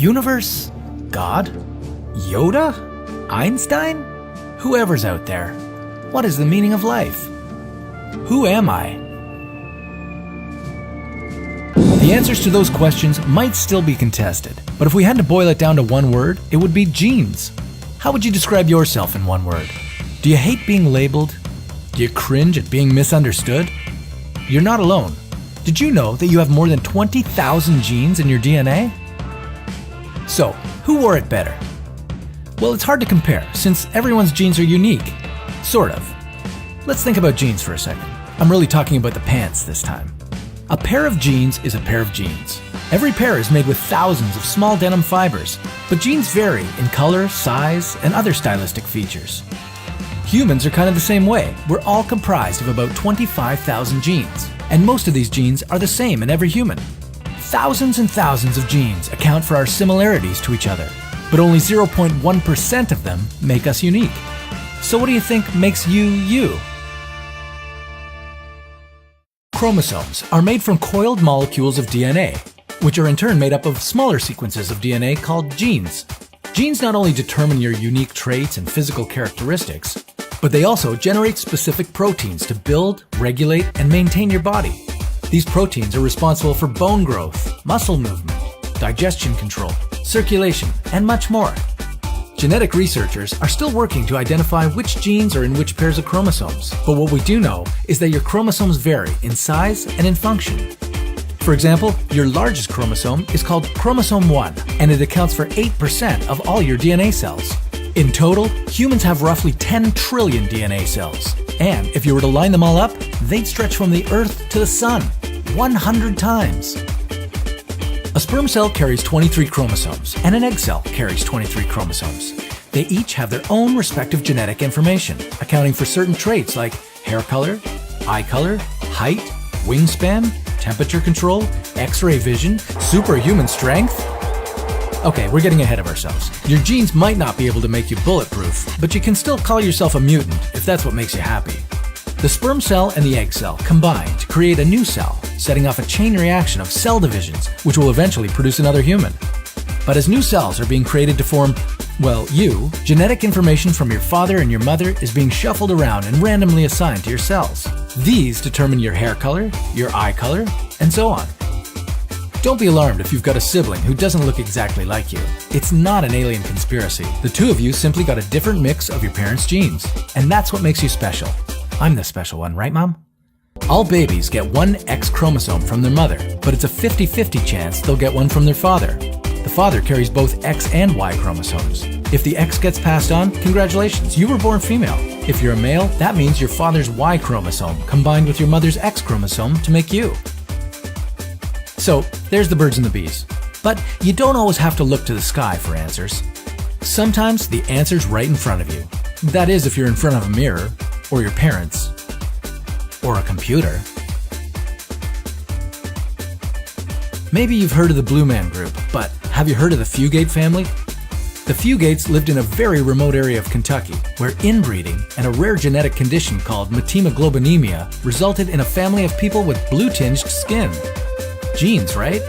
universe? God? Yoda? Einstein? Whoever's out there. What is the meaning of life? Who am I? The answers to those questions might still be contested, but if we had to boil it down to one word, it would be genes. How would you describe yourself in one word? Do you hate being labeled? Do you cringe at being misunderstood? You're not alone. Did you know that you have more than 20,000 genes in your DNA? So, who wore it better? Well, it's hard to compare, since everyone's genes are unique. Sort of. Let's think about genes for a second. I'm really talking about the pants this time. A pair of jeans is a pair of jeans. Every pair is made with thousands of small denim fibers, but genes vary in color, size, and other stylistic features. Humans are kind of the same way. We're all comprised of about 25,000 genes, and most of these genes are the same in every human. Thousands and thousands of genes account for our similarities to each other, but only 0.1% of them make us unique. So what do you think makes you, you? Chromosomes are made from coiled molecules of DNA, which are in turn made up of smaller sequences of DNA called genes. Genes not only determine your unique traits and physical characteristics, but they also generate specific proteins to build, regulate, and maintain your body. These proteins are responsible for bone growth, muscle movement, digestion control, circulation, and much more. Genetic researchers are still working to identify which genes are in which pairs of chromosomes, but what we do know is that your chromosomes vary in size and in function. For example, your largest chromosome is called chromosome 1, and it accounts for 8% of all your DNA cells. In total, humans have roughly 10 trillion DNA cells, and if you were to line them all up, they'd stretch from the Earth to the Sun 100 times. A sperm cell carries 23 chromosomes, and an egg cell carries 23 chromosomes. They each have their own respective genetic information, accounting for certain traits like hair color, eye color, height, wingspan, temperature control, X-ray vision, superhuman strength. Okay, we're getting ahead of ourselves. Your genes might not be able to make you bulletproof, but you can still call yourself a mutant if that's what makes you happy. The sperm cell and the egg cell combine to create a new cell, setting off a chain reaction of cell divisions, which will eventually produce another human. But as new cells are being created to form, well, you, genetic information from your father and your mother is being shuffled around and randomly assigned to your cells. These determine your hair color, your eye color, and so on. Don't be alarmed if you've got a sibling who doesn't look exactly like you. It's not an alien conspiracy. The two of you simply got a different mix of your parents' genes, and that's what makes you special. I'm the special one, right, Mom? All babies get one X chromosome from their mother, but it's a 50-50 chance they'll get one from their father. The father carries both X and Y chromosomes. If the X gets passed on, congratulations, you were born female. If you're a male, that means your father's Y chromosome combined with your mother's X chromosome to make you. So, there's the birds and the bees. But you don't always have to look to the sky for answers. Sometimes the answer's right in front of you. That is, if you're in front of a mirror, or your parents, or a computer. Maybe you've heard of the Blue Man Group, but have you heard of the Fugate family? The Fugates lived in a very remote area of Kentucky, where inbreeding and a rare genetic condition called metemoglobinemia resulted in a family of people with blue-tinged skin. Genes, right?